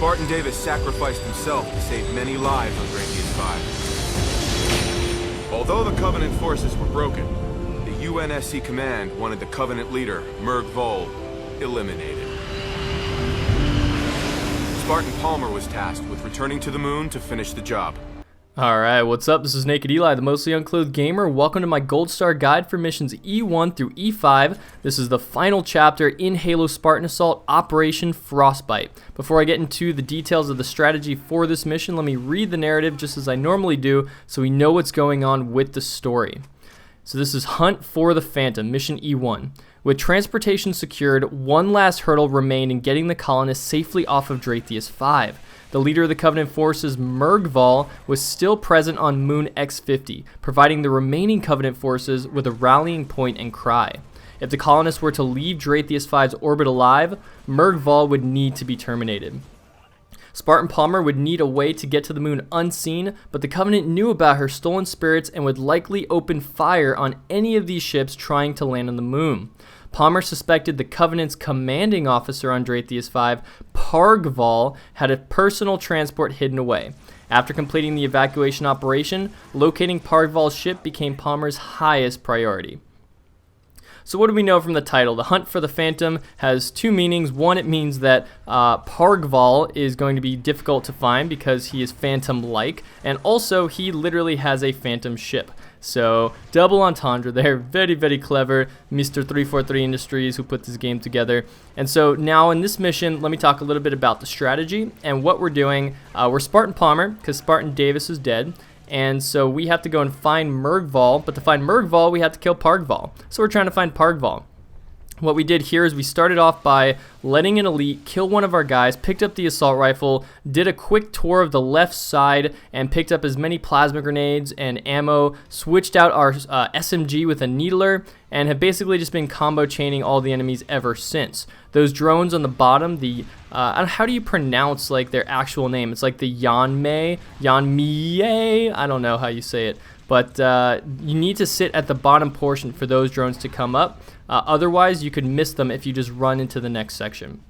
Spartan Davis sacrificed himself to save many lives on E-5. Although the Covenant forces were broken, the UNSC command wanted the Covenant leader, Merg Vol, eliminated. Spartan Palmer was tasked with returning to the moon to finish the job. Alright, what's up? This is Nak3d Eli, the mostly unclothed gamer. Welcome to my Gold Star guide for missions E1 through E5. This is the final chapter in Halo Spartan Assault, Operation Frostbite. Before I get into the details of the strategy for this mission, let me read the narrative just as I normally do so we know what's going on with the story. So this is Hunt for the Phantom, Mission E1. With transportation secured, one last hurdle remained in getting the colonists safely off of Dratheus 5. The leader of the Covenant forces, Merg Vol, was still present on Moon X50, providing the remaining Covenant forces with a rallying point and cry. If the colonists were to leave Dratheus 5's orbit alive, Merg Vol would need to be terminated. Spartan Palmer would need a way to get to the moon unseen, but the Covenant knew about her stolen spirits and would likely open fire on any of these ships trying to land on the moon. Palmer suspected the Covenant's commanding officer on Dratheus 5, Parg Vol, had a personal transport hidden away. After completing the evacuation operation, locating Parg Vol's ship became Palmer's highest priority. So what do we know from the title? The Hunt for the Phantom has two meanings. One, it means that Parg Vol is going to be difficult to find because he is phantom-like, and also he literally has a phantom ship. So double entendre there, very, very clever, Mr. 343 Industries who put this game together. And so now in this mission, let me talk a little bit about the strategy and what we're doing. We're Spartan Palmer because Spartan Davis is dead. And so we have to go and find Merg Vol, but to find Merg Vol, we have to kill Parg Vol. So we're trying to find Parg Vol. What we did here is we started off by letting an elite kill one of our guys, picked up the assault rifle, did a quick tour of the left side, and picked up as many plasma grenades and ammo, switched out our SMG with a needler, and have basically just been combo chaining all the enemies ever since. Those drones on the bottom, how do you pronounce like their actual name? It's like the Yanmei, I don't know how you say it. But you need to sit at the bottom portion for those drones to come up. Otherwise, you could miss them if you just run into the next section.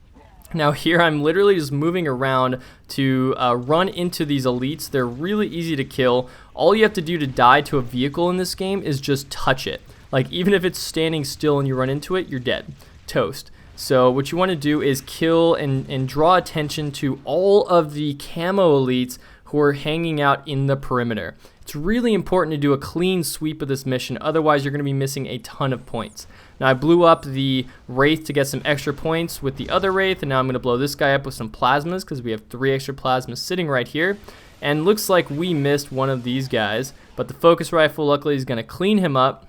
Now here I'm literally just moving around to run into these elites. They're really easy to kill. All you have to do to die to a vehicle in this game is just touch it. Like even if it's standing still and you run into it, you're dead. Toast. So what you want to do is kill and draw attention to all of the camo elites who are hanging out in the perimeter. It's really important to do a clean sweep of this mission, otherwise you're going to be missing a ton of points. Now I blew up the Wraith to get some extra points with the other Wraith, and now I'm going to blow this guy up with some plasmas because we have 3 extra plasmas sitting right here. And looks like we missed one of these guys, but the focus rifle luckily is going to clean him up.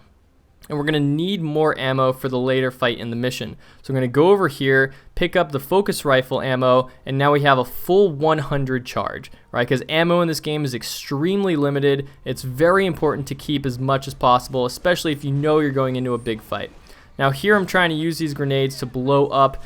And we're going to need more ammo for the later fight in the mission. So I'm going to go over here, pick up the focus rifle ammo, and now we have a full 100 charge, right? Because ammo in this game is extremely limited. It's very important to keep as much as possible, especially if you know you're going into a big fight. Now here I'm trying to use these grenades to blow up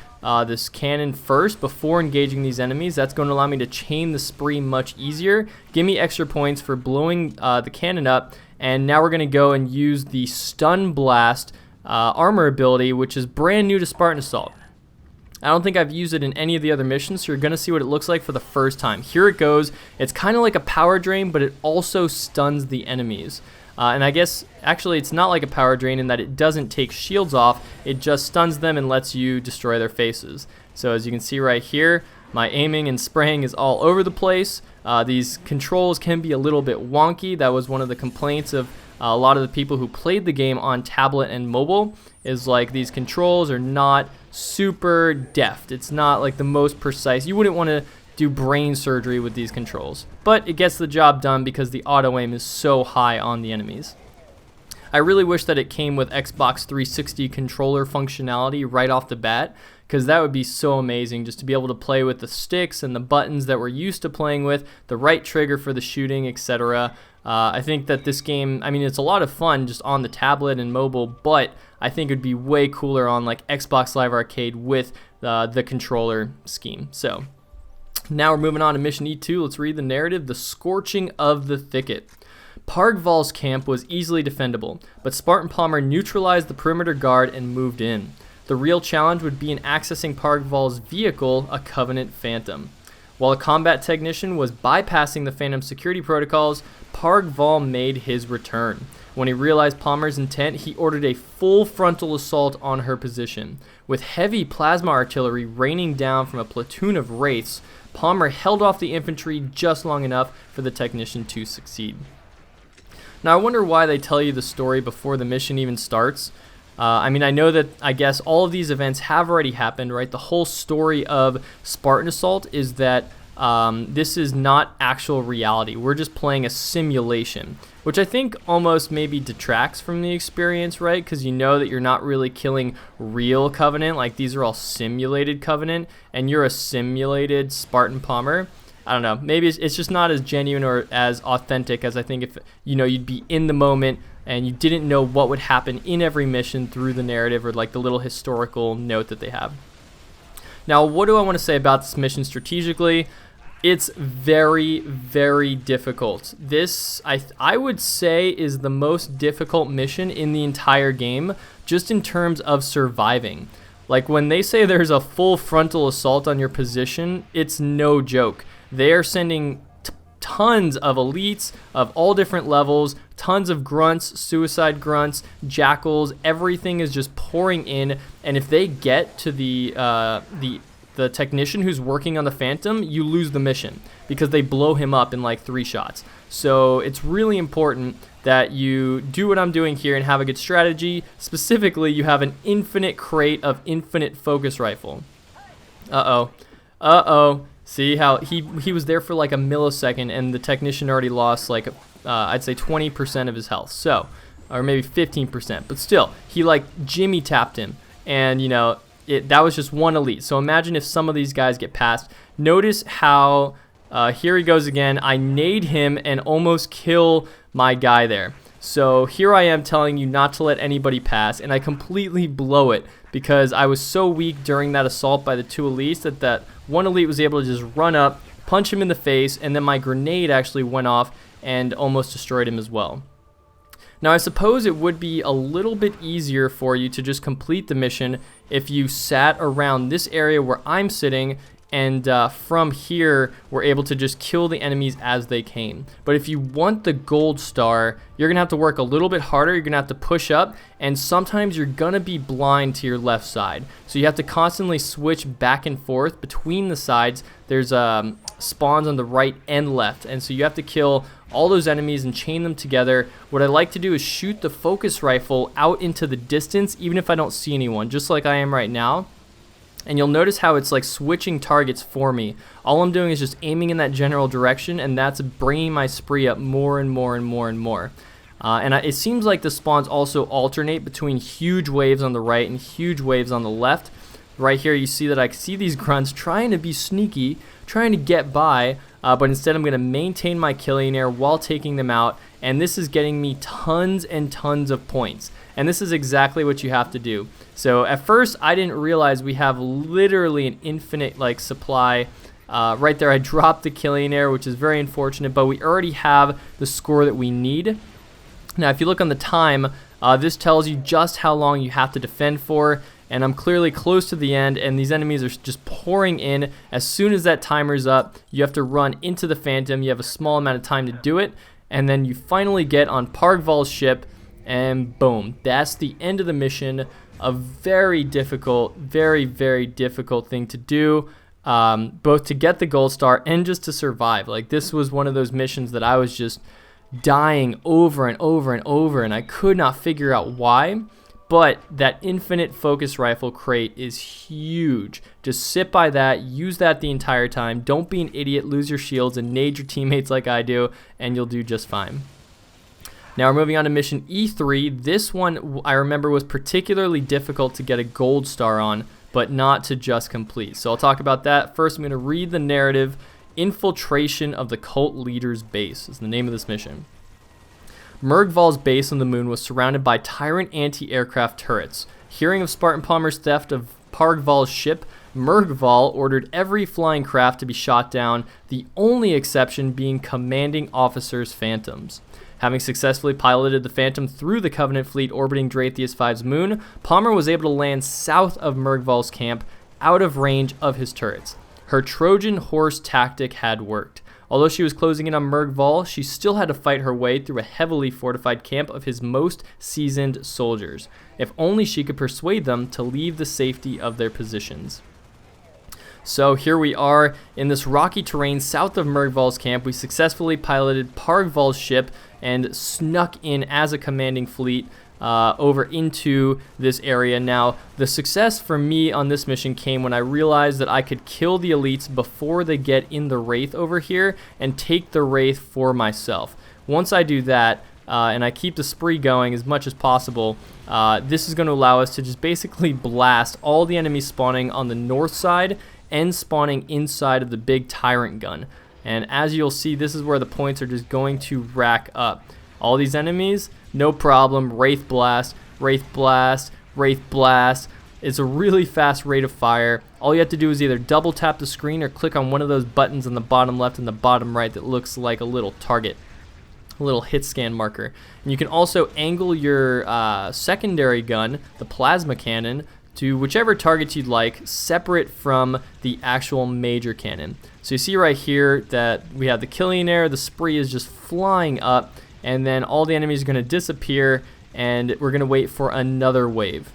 this cannon first before engaging these enemies. That's going to allow me to chain the spree much easier. Give me extra points for blowing the cannon up. And now we're going to go and use the Stun Blast armor ability, which is brand new to Spartan Assault. I don't think I've used it in any of the other missions, so you're going to see what it looks like for the first time. Here it goes. It's kind of like a power drain, but it also stuns the enemies. And I guess, actually, it's not like a power drain in that it doesn't take shields off. It just stuns them and lets you destroy their faces. So as you can see right here, my aiming and spraying is all over the place. These controls can be a little bit wonky. That was one of the complaints of a lot of the people who played the game on tablet and mobile, is like these controls are not super deft. It's not like the most precise. You wouldn't want to do brain surgery with these controls. But it gets the job done because the auto aim is so high on the enemies. I really wish that it came with Xbox 360 controller functionality right off the bat, because that would be so amazing just to be able to play with the sticks and the buttons that we're used to playing with, the right trigger for the shooting, etc. I think that this game, I mean, it's a lot of fun just on the tablet and mobile, but I think it would be way cooler on like Xbox Live Arcade with the controller scheme. So now we're moving on to Mission E2. Let's read the narrative. The Scorching of the Thicket. Parg Vol's camp was easily defendable, but Spartan Palmer neutralized the perimeter guard and moved in. The real challenge would be in accessing Parg Vol's vehicle, a Covenant Phantom. While a combat technician was bypassing the Phantom security protocols, Parg Val made his return. When he realized Palmer's intent, he ordered a full frontal assault on her position. With heavy plasma artillery raining down from a platoon of wraiths, Palmer held off the infantry just long enough for the technician to succeed. Now, I wonder why they tell you the story before the mission even starts. I mean, I know that, I guess, all of these events have already happened, right? The whole story of Spartan Assault is that this is not actual reality. We're just playing a simulation, which I think almost maybe detracts from the experience, right? Because you know that you're not really killing real Covenant. Like, these are all simulated Covenant, and you're a simulated Spartan Palmer. I don't know. Maybe it's just not as genuine or as authentic as I think if, you know, you'd be in the moment and you didn't know what would happen in every mission through the narrative or like the little historical note that they have. Now, what do I want to say about this mission strategically? It's very, very difficult. This, I would say, is the most difficult mission in the entire game, just in terms of surviving. Like, when they say there's a full frontal assault on your position, it's no joke. They are sending tons of elites of all different levels, tons of grunts, suicide grunts, jackals. Everything is just pouring in, and if they get to the technician who's working on the Phantom, you lose the mission because they blow him up in like 3 shots. So it's really important that you do what I'm doing here and have a good strategy. Specifically, you have an infinite crate of infinite focus rifle. See how he was there for like a millisecond, and the technician already lost like I'd say 20% of his health. So, or maybe 15%, but still, he like Jimmy tapped him, and you know, that was just one elite. So imagine if some of these guys get past. Notice how here he goes again. I nade him and almost kill my guy there. So here I am telling you not to let anybody pass, and I completely blow it because I was so weak during that assault by the 2 elites that one elite was able to just run up, punch him in the face, and then my grenade actually went off and almost destroyed him as well. Now, I suppose it would be a little bit easier for you to just complete the mission if you sat around this area where I'm sitting, and from here, we're able to just kill the enemies as they came. But if you want the gold star, you're going to have to work a little bit harder. You're going to have to push up, and sometimes you're going to be blind to your left side. So you have to constantly switch back and forth between the sides. There's spawns on the right and left, and so you have to kill all those enemies and chain them together. What I like to do is shoot the focus rifle out into the distance, even if I don't see anyone, just like I am right now. And you'll notice how it's like switching targets for me. All I'm doing is just aiming in that general direction, and that's bringing my spree up more and more and more and more. It seems like the spawns also alternate between huge waves on the right and huge waves on the left. Right here you see that I see these grunts trying to be sneaky, trying to get by, but instead I'm going to maintain my killing air while taking them out, and this is getting me tons and tons of points. And this is exactly what you have to do. So at first I didn't realize we have literally an infinite like supply. Right there I dropped the killing air, which is very unfortunate, but we already have the score that we need. Now if you look on the time, this tells you just how long you have to defend for, and I'm clearly close to the end, and these enemies are just pouring in. As soon as that timer's up, you have to run into the Phantom. You have a small amount of time to do it, and then you finally get on Parg Val's ship, and boom, that's the end of the mission. A very difficult, very, very difficult thing to do, both to get the gold star and just to survive. Like, this was one of those missions that I was just dying over and over and over, and I could not figure out why. But that infinite focus rifle crate is huge. Just sit by that, use that the entire time. Don't be an idiot, lose your shields, and nade your teammates like I do, and you'll do just fine. Now we're moving on to mission E3. This one I remember was particularly difficult to get a gold star on, but not to just complete. So I'll talk about that. First, I'm going to read the narrative. Infiltration of the cult leader's base is the name of this mission. Merg Val's base on the moon was surrounded by tyrant anti-aircraft turrets. Hearing of Spartan Palmer's theft of Parg Val's ship, Merg Val ordered every flying craft to be shot down, the only exception being commanding officers' Phantoms. Having successfully piloted the Phantom through the Covenant fleet orbiting Dratheus V's moon, Palmer was able to land south of Merg Val's camp, out of range of his turrets. Her Trojan horse tactic had worked. Although she was closing in on Merg Vol, she still had to fight her way through a heavily fortified camp of his most seasoned soldiers. If only she could persuade them to leave the safety of their positions. So here we are in this rocky terrain south of Merg Vol's camp. We successfully piloted Parg Vol's ship and snuck in as a commanding fleet over into this area. Now, the success for me on this mission came when I realized that I could kill the elites before they get in the Wraith over here and take the Wraith for myself. Once I do that, and I keep the spree going as much as possible, this is going to allow us to just basically blast all the enemies spawning on the north side and spawning inside of the big tyrant gun. And as you'll see, this is where the points are just going to rack up. All these enemies, no problem. Wraith blast, Wraith blast, Wraith blast. It's a really fast rate of fire. All you have to do is either double tap the screen or click on one of those buttons on the bottom left and the bottom right that looks like a little target, a little hit scan marker. And you can also angle your secondary gun, the plasma cannon, to whichever target you'd like, separate from the actual major cannon. So you see right here that we have the killing air, the spree is just flying up, and then all the enemies are going to disappear, and we're going to wait for another wave.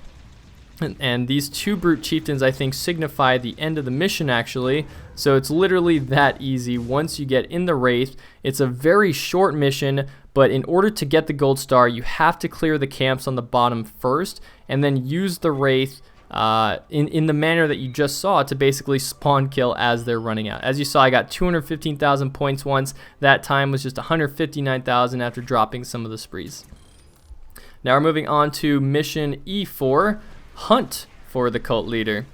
And these two brute chieftains, I think, signify the end of the mission, actually. So it's literally that easy once you get in the Wraith. It's a very short mission, but in order to get the gold star, you have to clear the camps on the bottom first, and then use the Wraith in the manner that you just saw to basically spawn kill as they're running out. As you saw, I got 215,000 points once. That time was just 159,000 after dropping some of the sprees. Now we're moving on to mission E4, Hunt for the cult leader.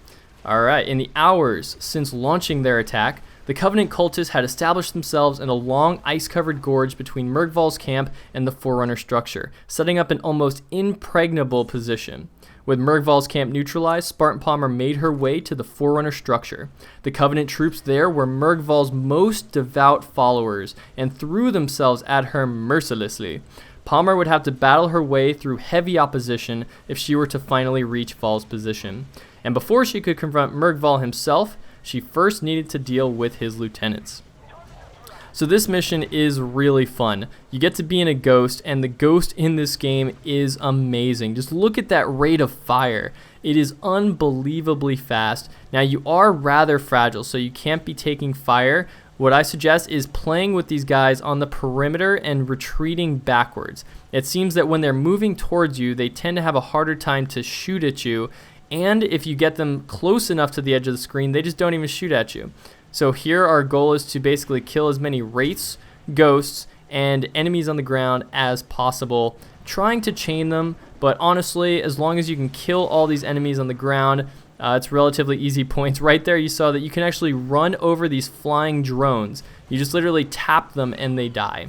Alright, in the hours since launching their attack, the Covenant cultists had established themselves in a long ice-covered gorge between Merg Vol's camp and the Forerunner structure, setting up an almost impregnable position. With Merg Vol's camp neutralized, Spartan Palmer made her way to the Forerunner structure. The Covenant troops there were Merg Vol's most devout followers and threw themselves at her mercilessly. Palmer would have to battle her way through heavy opposition if she were to finally reach Vol's position. And before she could confront Merg Vol himself, she first needed to deal with his lieutenants. So this mission is really fun. You get to be in a ghost, and the ghost in this game is amazing. Just look at that rate of fire. It is unbelievably fast. Now, you are rather fragile, so you can't be taking fire. What I suggest is playing with these guys on the perimeter and retreating backwards. It seems that when they're moving towards you, they tend to have a harder time to shoot at you, and if you get them close enough to the edge of the screen, they just don't even shoot at you. So here our goal is to basically kill as many wraiths, ghosts, and enemies on the ground as possible, trying to chain them, but honestly, as long as you can kill all these enemies on the ground, it's relatively easy points. Right there you saw that you can actually run over these flying drones. You just literally tap them and they die.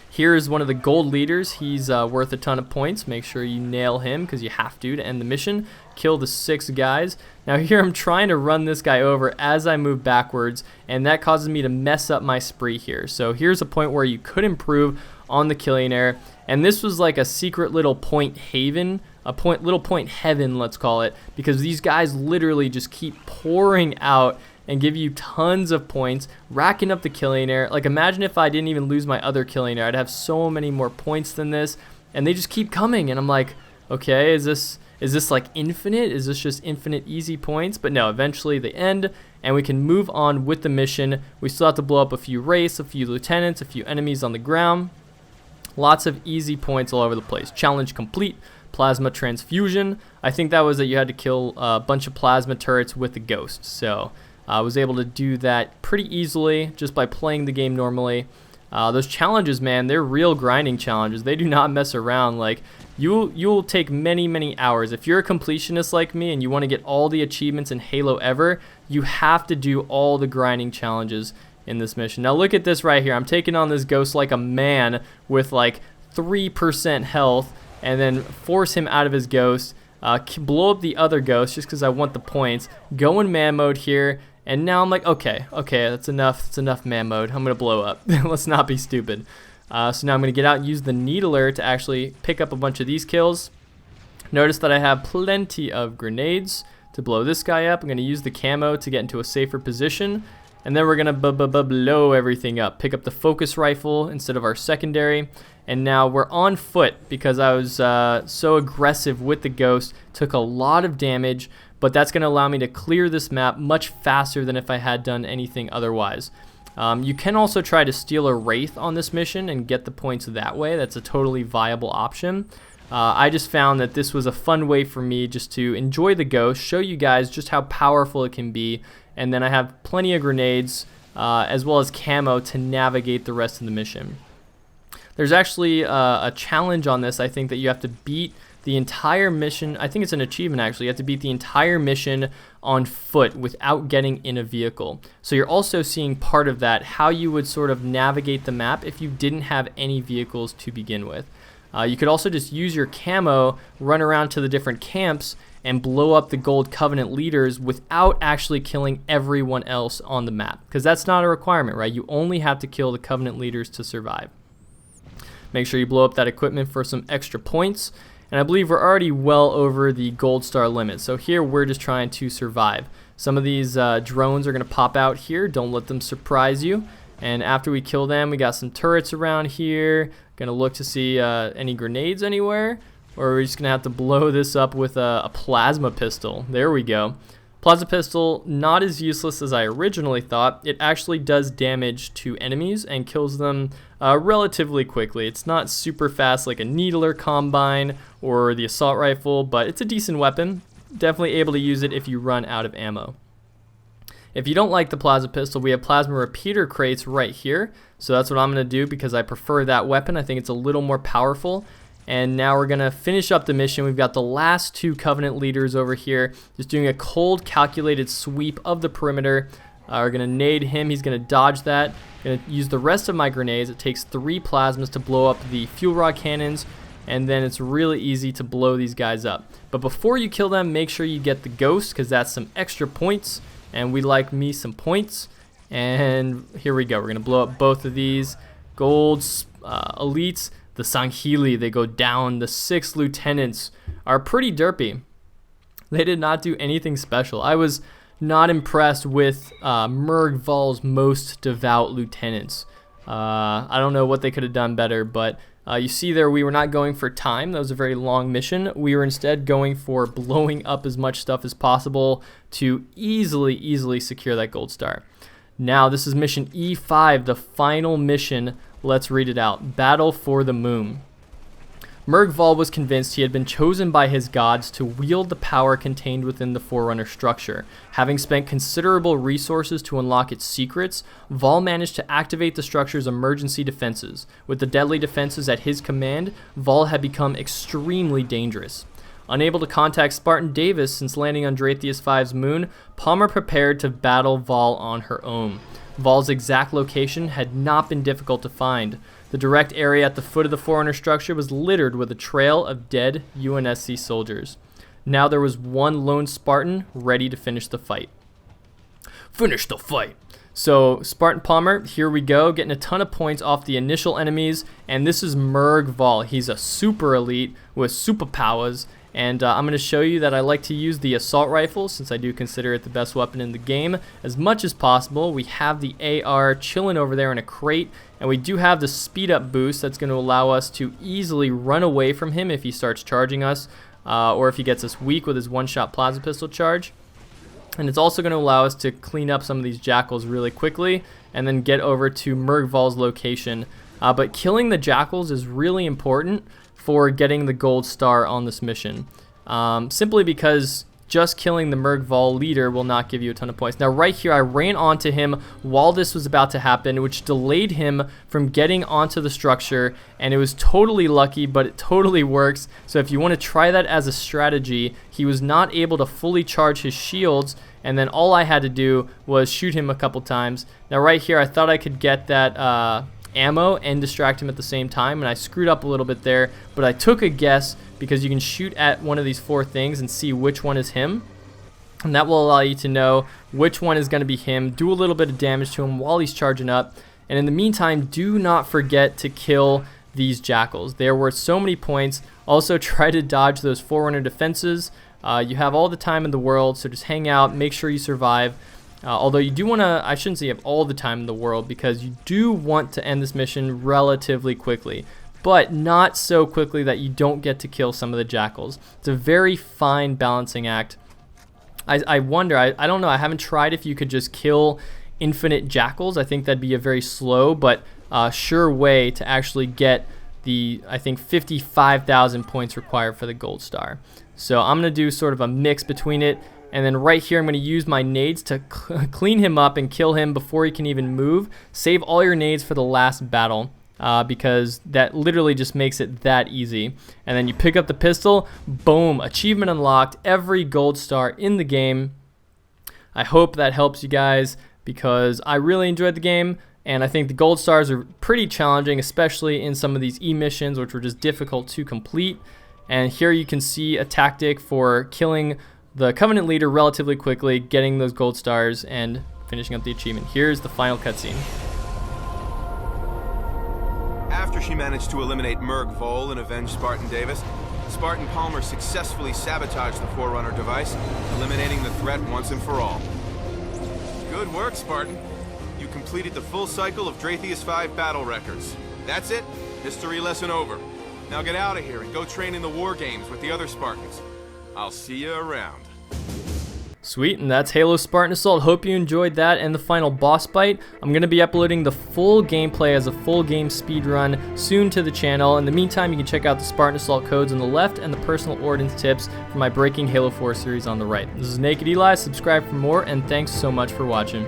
Here is one of the gold leaders. He's worth a ton of points. Make sure you nail him because you have to end the mission. Kill the 6 guys. Now here I'm trying to run this guy over as I move backwards, and that causes me to mess up my spree here. So here's a point where you could improve on the killing air, and this was like a secret little point haven, little point heaven, let's call it, because these guys literally just keep pouring out and give you tons of points, racking up the killing air. Like, imagine if I didn't even lose my other killing air. I'd have so many more points than this, and they just keep coming, and I'm like, okay, is this like infinite? Is this just infinite easy points? But no, eventually they end, and we can move on with the mission. We still have to blow up a few wraiths, a few lieutenants, a few enemies on the ground. Lots of easy points all over the place. Challenge complete. Plasma transfusion. I think that was that you had to kill a bunch of plasma turrets with the ghost. So I was able to do that pretty easily just by playing the game normally. Those challenges, man, they're real grinding challenges. They do not mess around. Like, you'll take many hours. If you're a completionist like me and you want to get all the achievements in Halo ever, you have to do all the grinding challenges in this mission. Now look at this right here. I'm taking on this ghost like a man with like 3% health, and then force him out of his ghost, blow up the other ghost just because I want the points, go in man mode here, and now I'm like, okay, that's enough man mode. I'm going to blow up. Let's not be stupid. So now I'm going to get out and use the needler to actually pick up a bunch of these kills. Notice that I have plenty of grenades to blow this guy up. I'm going to use the camo to get into a safer position. And then we're going to blow everything up. Pick up the focus rifle instead of our secondary. And now we're on foot because I was so aggressive with the ghost. Took a lot of damage, but that's going to allow me to clear this map much faster than if I had done anything otherwise. You can also try to steal a wraith on this mission and get the points that way. That's a totally viable option. I just found that this was a fun way for me just to enjoy the ghost, show you guys just how powerful it can be, and then I have plenty of grenades as well as camo to navigate the rest of the mission. There's actually a challenge on this. I think that you have to beat the entire mission. I think it's an achievement actually. You have to beat the entire mission on foot without getting in a vehicle. So you're also seeing part of that, how you would sort of navigate the map if you didn't have any vehicles to begin with. You could also just use your camo, run around to the different camps, and blow up the gold Covenant leaders without actually killing everyone else on the map. Because that's not a requirement, right? You only have to kill the Covenant leaders to survive. Make sure you blow up that equipment for some extra points. And I believe we're already well over the gold star limit. So here we're just trying to survive. Some of these drones are going to pop out here. Don't let them surprise you. And after we kill them, we got some turrets around here. Gonna look to see any grenades anywhere, or we're just gonna have to blow this up with a plasma pistol. There we go. Plasma pistol, not as useless as I originally thought. It actually does damage to enemies and kills them relatively quickly. It's not super fast like a needler combine or the assault rifle, but it's a decent weapon. Definitely able to use it if you run out of ammo. If you don't like the plasma pistol, we have plasma repeater crates right here. So that's what I'm going to do because I prefer that weapon. I think it's a little more powerful. And now we're going to finish up the mission. We've got the last two Covenant leaders over here. Just doing a cold, calculated sweep of the perimeter. We're going to nade him. He's going to dodge that. Going to use the rest of my grenades. It takes 3 plasmas to blow up the fuel rod cannons. And then it's really easy to blow these guys up. But before you kill them, make sure you get the ghost because that's some extra points. And we like me some points. And here we go. We're going to blow up both of these gold elites. The Sanghili, they go down. The 6 lieutenants are pretty derpy. They did not do anything special. I was not impressed with Merg Val's most devout lieutenants. I don't know what they could have done better, but you see there we were not going for time. That was a very long mission. We were instead going for blowing up as much stuff as possible to easily secure that gold star. Now this is mission E-5, the final mission. Let's read it out. Battle for the Moon. Merg Val was convinced he had been chosen by his gods to wield the power contained within the Forerunner structure. Having spent considerable resources to unlock its secrets, Val managed to activate the structure's emergency defenses. With the deadly defenses at his command, Val had become extremely dangerous. Unable to contact Spartan Davis since landing on Dratheus V's moon, Palmer prepared to battle Val on her own. Val's exact location had not been difficult to find. The direct area at the foot of the Forerunner structure was littered with a trail of dead UNSC soldiers. Now there was one lone Spartan ready to finish the fight. Finish the fight! So Spartan Palmer, here we go, getting a ton of points off the initial enemies, and this is Merg Val. He's a super elite with superpowers, and I'm going to show you that I like to use the assault rifle since I do consider it the best weapon in the game as much as possible. We have the AR chilling over there in a crate, and we do have the speed up boost that's going to allow us to easily run away from him if he starts charging us or if he gets us weak with his one-shot plasma pistol charge. And it's also going to allow us to clean up some of these jackals really quickly and then get over to Merg Val's location. But killing the jackals is really important for getting the gold star on this mission. Simply because just killing the Merg Val leader will not give you a ton of points. Now right here I ran onto him while this was about to happen, which delayed him from getting onto the structure, and it was totally lucky, but it totally works. So if you want to try that as a strategy, he was not able to fully charge his shields, and then all I had to do was shoot him a couple times. Now right here I thought I could get that ammo and distract him at the same time, and I screwed up a little bit there, but I took a guess because you can shoot at one of these 4 things and see which one is him, and that will allow you to know which one is going to be him, do a little bit of damage to him while he's charging up, and in the meantime do not forget to kill these jackals. They're worth so many points. Also try to dodge those Forerunner defenses. You have all the time in the world, so just hang out, make sure you survive. Although you do want to, I shouldn't say you have all the time in the world, because you do want to end this mission relatively quickly, but not so quickly that you don't get to kill some of the jackals. It's a very fine balancing act. I wonder, I don't know, I haven't tried if you could just kill infinite jackals. I think that'd be a very slow but sure way to actually get the, I think, 55,000 points required for the gold star. So I'm going to do sort of a mix between it, and then right here I'm going to use my nades to clean him up and kill him before he can even move. Save all your nades for the last battle. Because that literally just makes it that easy. And then you pick up the pistol, boom, achievement unlocked, every gold star in the game. I hope that helps you guys, because I really enjoyed the game, and I think the gold stars are pretty challenging, especially in some of these E-missions, which were just difficult to complete. And here you can see a tactic for killing the Covenant leader relatively quickly, getting those gold stars, and finishing up the achievement. Here's the final cutscene. After she managed to eliminate Merg Vol and avenge Spartan Davis, Spartan Palmer successfully sabotaged the Forerunner device, eliminating the threat once and for all. Good work, Spartan. You completed the full cycle of Dratheus 5 battle records. That's it. History lesson over. Now get out of here and go train in the war games with the other Spartans. I'll see you around. Sweet, and that's Halo Spartan Assault. Hope you enjoyed that and the final boss fight. I'm going to be uploading the full gameplay as a full game speedrun soon to the channel. In the meantime, you can check out the Spartan Assault codes on the left and the personal ordnance tips for my Breaking Halo 4 series on the right. This is Nak3d Eli. Subscribe for more, and thanks so much for watching.